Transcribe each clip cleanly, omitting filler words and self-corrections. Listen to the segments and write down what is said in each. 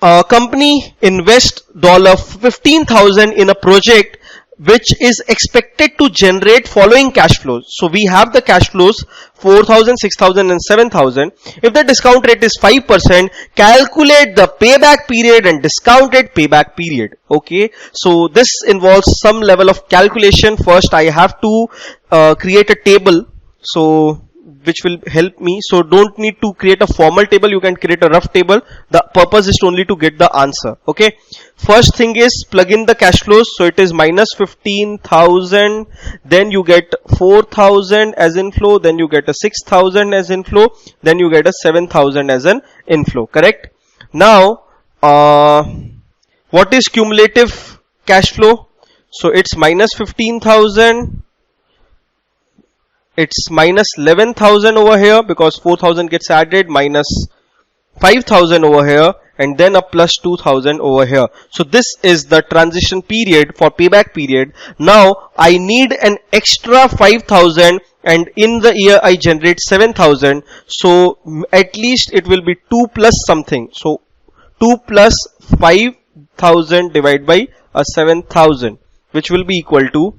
A company invest $15,000 in a project which is expected to generate following cash flows. So we have the cash flows 4,000, 6,000 and 7,000. If the discount rate is 5%, calculate the payback period and discounted payback period. Okay. So this involves some level of calculation. First I have to create a table. So which will help me. So don't need to create a formal table. You can create a rough table. The purpose is only to get the answer. Okay. First thing is plug in the cash flows. So it is minus 15,000. Then you get 4,000 as inflow. Then you get a 6,000 as inflow. Then you get a 7,000 as an inflow. Correct. Now, what is cumulative cash flow? So it's minus 15,000. It's minus 11,000 over here because 4,000 gets added, minus 5,000 over here, and then a plus 2,000 over here. So this is the transition period for payback period. Now I need an extra 5,000 and in the year I generate 7,000. So at least it will be 2 plus something. So 2 plus 5,000 divided by a 7,000, which will be equal to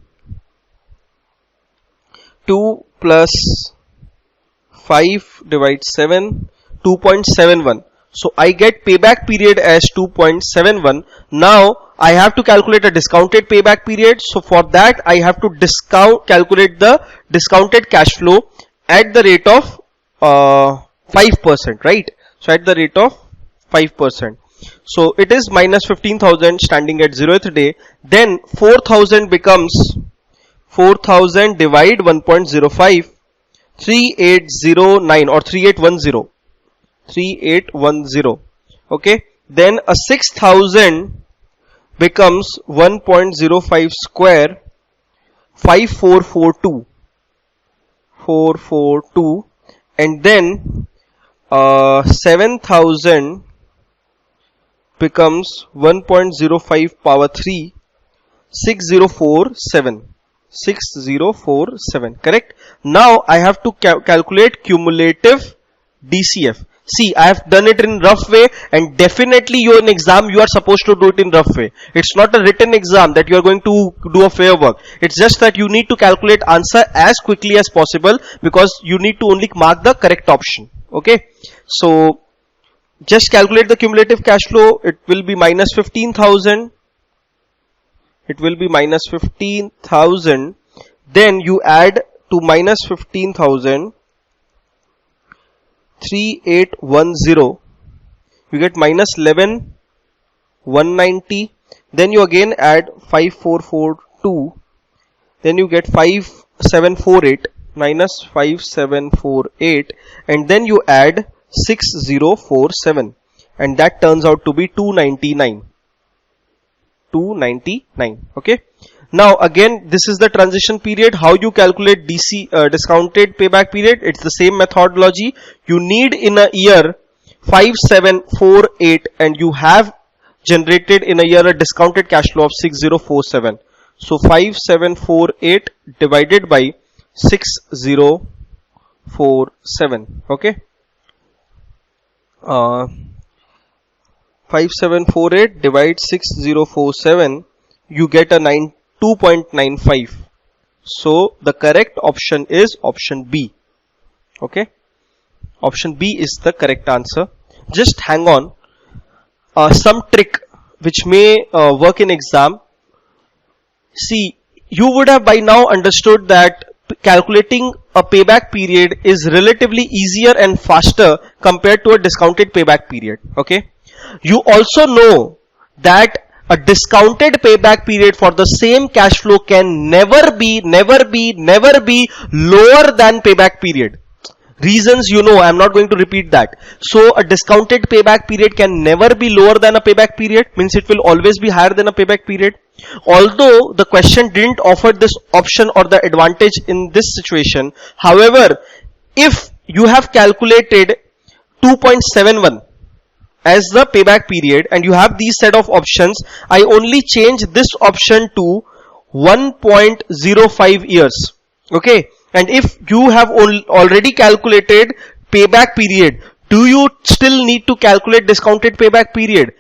2 plus 5 divided 7, 2.71. So I get payback period as 2.71. Now I have to calculate a discounted payback period. So for that I have to calculate the discounted cash flow at the rate of 5%, right? So at the rate of 5%. So it is minus 15,000 standing at 0th day. Then 4,000 becomes 4,000 divide 1.05, 3809 or 3810. 3810. Okay. Then a 6,000 becomes 1.05 square, 5442. 442. And then 7,000 becomes 1.05 power 3, 6047. 6047. Correct. Now I have to calculate cumulative DCF. See, I have done it in rough way, and definitely you in exam you are supposed to do it in rough way. It's not a written exam that you are going to do a fair work. It's just that you need to calculate answer as quickly as possible because you need to only mark the correct option. Okay. So just calculate the cumulative cash flow. It will be minus 15,000. It will be minus 15,000. Then you add to minus 15,000 3810. You get minus 11,190. Then you again add 5442. Then you get 5748 minus 5748. And then you add 6047. And that turns out to be 299. 299. Okay. Now again, this is the transition period. How you calculate discounted payback period? It's the same methodology. You need in a year 5748 and you have generated in a year a discounted cash flow of 6047. So 5748 divided by 6047. Okay. 5748 divide 6047, you get a 2.95. So the correct option is option B. Okay. Option B is the correct answer. Just hang on. Some trick which may work in exam. See, you would have by now understood that calculating a payback period is relatively easier and faster compared to a discounted payback period. Okay. You also know that a discounted payback period for the same cash flow can never be lower than payback period. Reasons you know, I am not going to repeat that. So a discounted payback period can never be lower than a payback period, means it will always be higher than a payback period. Although the question didn't offer this option or the advantage in this situation. However, if you have calculated 2.71 as the payback period and you have these set of options, I only change this option to 1.05 years. Okay. And if you have already calculated payback period, do you still need to calculate discounted payback period?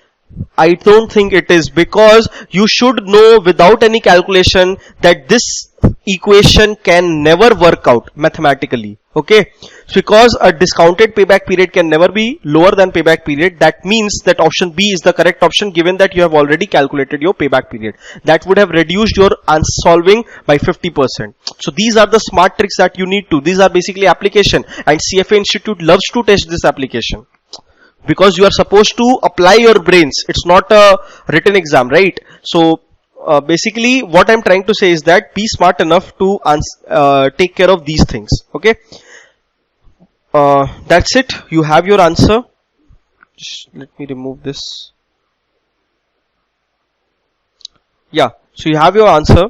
I don't think it is, because you should know without any calculation that this equation can never work out mathematically. Okay, because a discounted payback period can never be lower than payback period. That means that option B is the correct option, given that you have already calculated your payback period. That would have reduced your solving by 50%. So these are the smart tricks that you need to. These are basically application, and CFA Institute loves to test this application, because you are supposed to apply your brains. It's not a written exam, right? So basically what I'm trying to say is that be smart enough to take care of these things. Okay, that's it. You have your answer. Just let me remove this. Yeah, so you have your answer.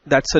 That's a